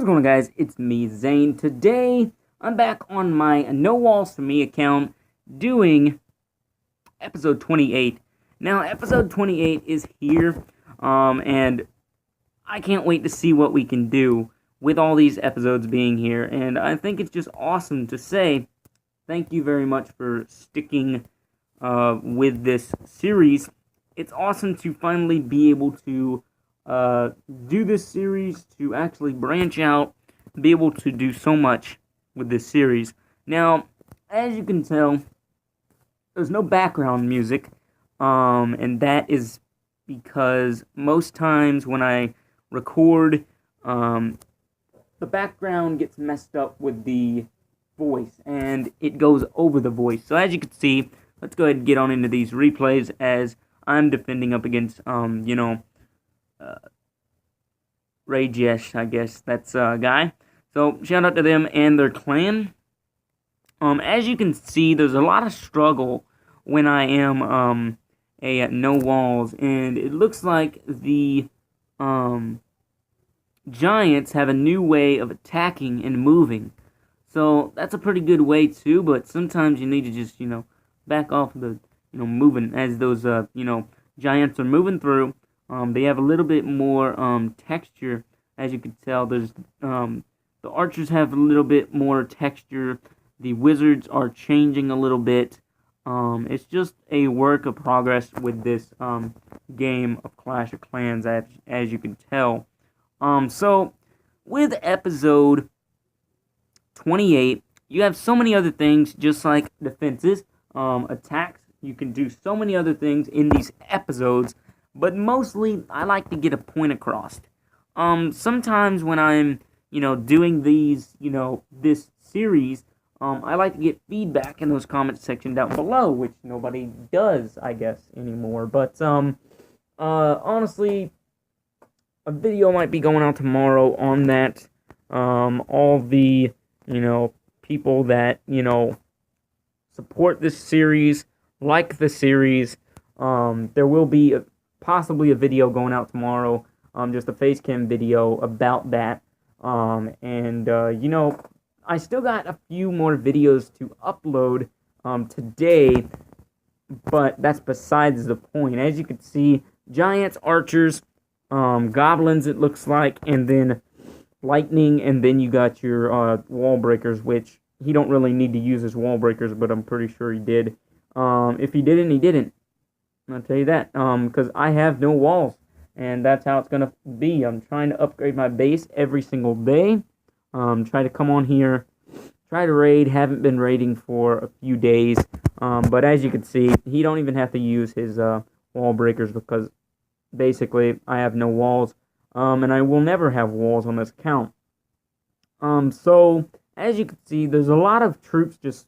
going on, guys? It's me, Zane. Today, I'm back on my NoWallzForMe account doing episode 28. Now, episode 28 is here, and I can't wait to see what we can do with all these episodes being here, and I think it's just awesome to say thank you very much for sticking with this series. It's awesome to finally be able to do this series, to actually branch out, be able to do so much with this series. Now, as you can tell, there's no background music, and that is because most times when I record, the background gets messed up with the voice, and it goes over the voice. So as you can see, let's go ahead and get on into these replays as I'm defending up against, Rajesh, I guess that's a guy. So shout out to them and their clan. As you can see, there's a lot of struggle when I am a NoWallz, and it looks like the Giants have a new way of attacking and moving. So that's a pretty good way too, but sometimes you need to just, back off the, moving as those, Giants are moving through. They have a little bit more texture, as you can tell. There's the archers have a little bit more texture. The wizards are changing a little bit. It's just a work of progress with this game of Clash of Clans, as you can tell. So with episode 28, you have so many other things, just like defenses, attacks. You can do so many other things in these episodes. But mostly, I like to get a point across. Sometimes when I'm, doing these, this series, I like to get feedback in those comment section down below, which nobody does, I guess, anymore. But, honestly, a video might be going out tomorrow on that. All the, people that, support this series, like the series, there will be possibly a video going out tomorrow, just a face cam video about that, I still got a few more videos to upload, today, but that's besides the point. As you can see, giants, archers, goblins, it looks like, and then lightning, and then you got your, wall breakers, which he don't really need to use his wall breakers, but I'm pretty sure he did. If he didn't, he didn't. I'll tell you that, because I have no walls, and that's how it's going to be. I'm trying to upgrade my base every single day, try to come on here, try to raid, haven't been raiding for a few days, but as you can see, he don't even have to use his, wall breakers, because basically, I have no walls, and I will never have walls on this account. So, as you can see, there's a lot of troops just,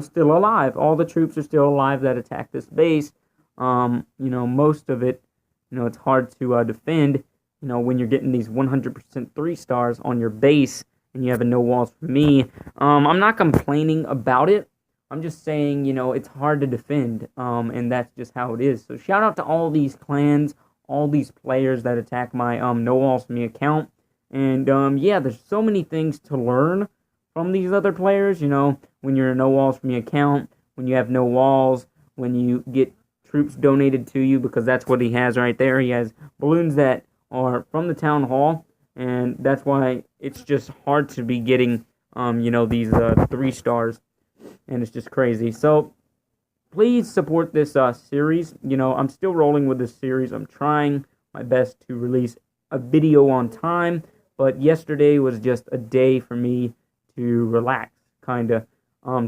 still alive. All the troops are still alive that attack this base. Most of it, it's hard to defend, when you're getting these 100% 3 stars on your base and you have a NoWallzForMe. I'm not complaining about it. I'm just saying, it's hard to defend, and that's just how it is. So shout out to all these clans, all these players that attack my NoWallzForMe account. And yeah, there's so many things to learn from these other players, when you're a NoWallzForMe account, when you have no walls, when you get troops donated to you, because that's what he has right there. He has balloons that are from the town hall, and that's why it's just hard to be getting, these 3 stars, and it's just crazy. So please support this series. I'm still rolling with this series. I'm trying my best to release a video on time, but yesterday was just a day for me to relax, kind of.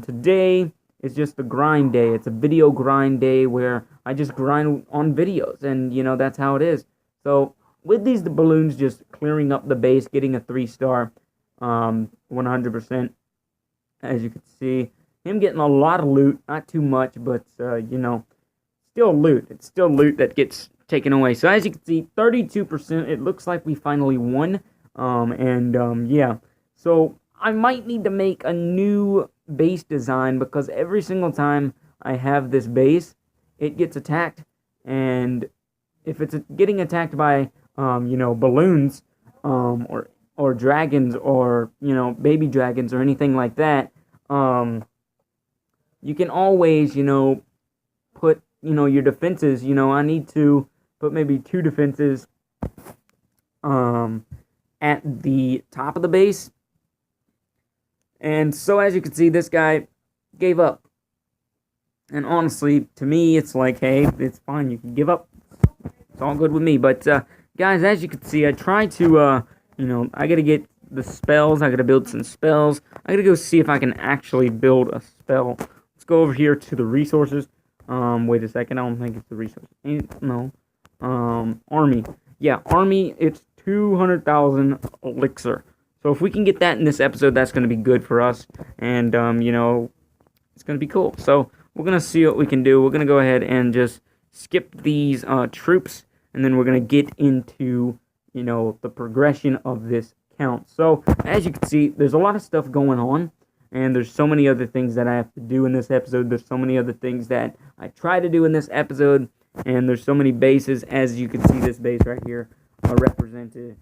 Today it's just a grind day. It's a video grind day where I just grind on videos, and, that's how it is. So, with these balloons just clearing up the base, getting a 3-star, 100%, as you can see, him getting a lot of loot, not too much, but, still loot. It's still loot that gets taken away. So, as you can see, 32%, it looks like we finally won, yeah. So, I might need to make a new base design, because every single time I have this base, it gets attacked, and if it's getting attacked by, balloons, or or dragons, or baby dragons, or anything like that, you can always put your defenses. I need to put maybe 2 defenses at the top of the base. And so as you can see, this guy gave up. And honestly, to me, it's like, hey, it's fine, you can give up. It's all good with me. But guys, as you can see, I try to I gotta get the spells. I gotta build some spells. I gotta go see if I can actually build a spell. Let's go over here to the resources. Wait a second, I don't think it's the resources. No. Army. Yeah, army, it's 200,000 elixir. So if we can get that in this episode, that's going to be good for us. And, it's going to be cool. So we're going to see what we can do. We're going to go ahead and just skip these troops. And then we're going to get into, the progression of this count. So as you can see, there's a lot of stuff going on. And there's so many other things that I have to do in this episode. There's so many other things that I try to do in this episode. And there's so many bases. As you can see, this base right here, a representer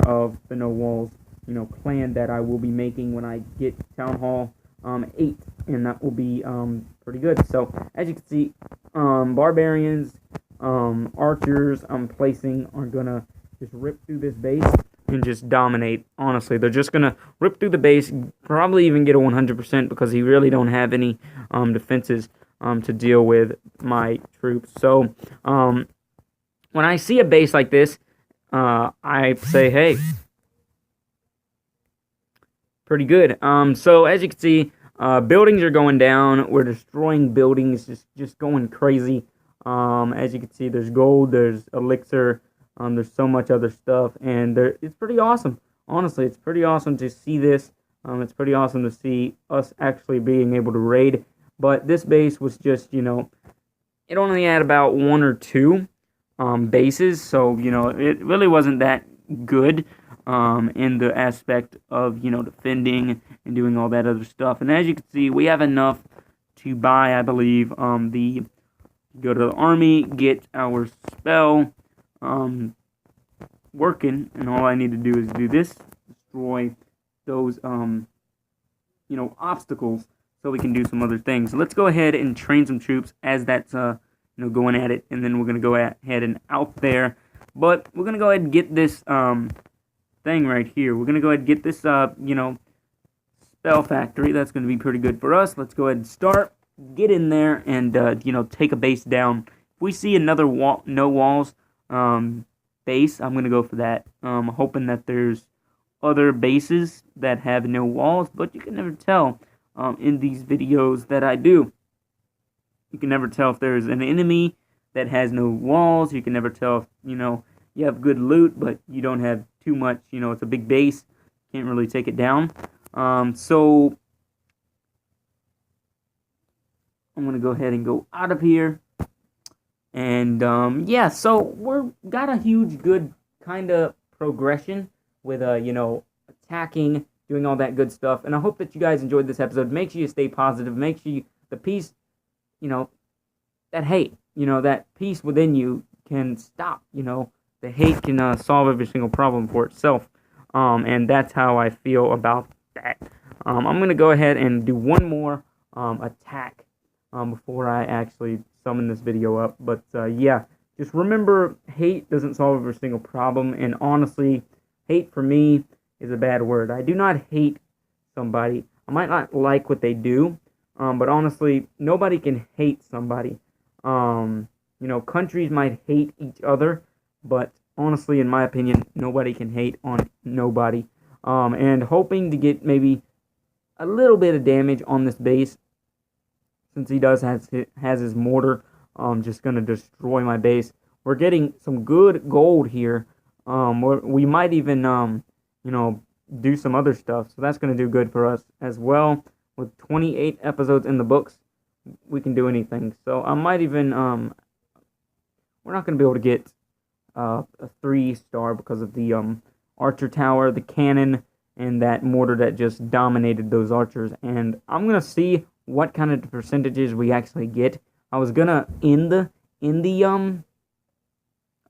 of the NoWallz, clan that I will be making when I get Town Hall 8, and that will be pretty good. So as you can see, barbarians, archers I'm placing are gonna just rip through this base and just dominate. Honestly, they're just gonna rip through the base, probably even get a 100% because he really don't have any defenses to deal with my troops. So when I see a base like this, I say, hey, pretty good. So as you can see, buildings are going down. We're destroying buildings, just going crazy. As you can see, there's gold, there's elixir, there's so much other stuff, and it's pretty awesome. Honestly, it's pretty awesome to see this. It's pretty awesome to see us actually being able to raid. But this base was just, it only had about 1 or 2 bases, so it really wasn't that good in the aspect of defending and doing all that other stuff. And as you can see, we have enough to buy, I believe, go to the army, get our spell working, and all I need to do is do this, destroy those obstacles, so we can do some other things. So let's go ahead and train some troops as that's going at it, and then we're going to go ahead and out there. But we're going to go ahead and get this thing right here. We're going to go ahead and get this, spell factory. That's going to be pretty good for us. Let's go ahead and start, get in there, and, take a base down. If we see another NoWallz base, I'm going to go for that. Hoping that there's other bases that have NoWallz, but you can never tell in these videos that I do. You can never tell if there's an enemy that has NoWallz. You can never tell if, you have good loot, but you don't have too much. It's a big base. Can't really take it down. So I'm going to go ahead and go out of here. And, yeah, so we're got a huge, good kind of progression with, attacking, doing all that good stuff. And I hope that you guys enjoyed this episode. Make sure you stay positive. Make sure the peace, that hate, that peace within you can stop, the hate can solve every single problem for itself. And that's how I feel about that. I'm going to go ahead and do one more attack before I actually summon this video up. But, yeah, just remember, hate doesn't solve every single problem. And honestly, hate for me is a bad word. I do not hate somebody. I might not like what they do, but honestly, nobody can hate somebody. Countries might hate each other, but honestly, in my opinion, nobody can hate on nobody. And hoping to get maybe a little bit of damage on this base, since he has his mortar, just gonna destroy my base. We're getting some good gold here. We might even do some other stuff, so that's gonna do good for us as well. With 28 episodes in the books, we can do anything. So I might even we're not gonna be able to get a 3-star because of the archer tower, the cannon, and that mortar that just dominated those archers. And I'm gonna see what kind of percentages we actually get. I was gonna end the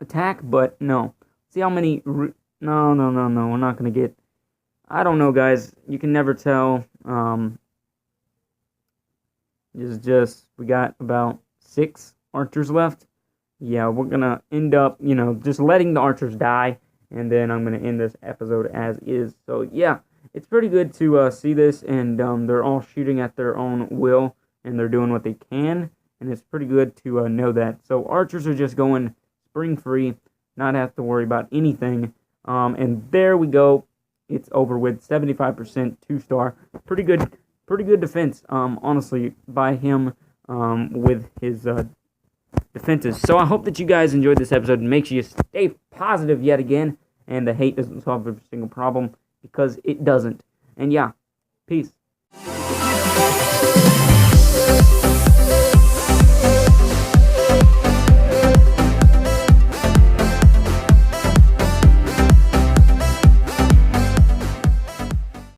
attack, but no. See how many No, no, no, no. We're not going to get... I don't know, guys. You can never tell. We got about 6 archers left. Yeah, we're going to end up, just letting the archers die. And then I'm going to end this episode as is. So, yeah, it's pretty good to see this. And they're all shooting at their own will. And they're doing what they can. And it's pretty good to know that. So, archers are just going spring free. Not have to worry about anything. And there we go. It's over with. 75% 2-star. Pretty good defense, honestly, by him with his defenses. So I hope that you guys enjoyed this episode. And make sure you stay positive yet again. And the hate doesn't solve every single problem, because it doesn't. And yeah, peace.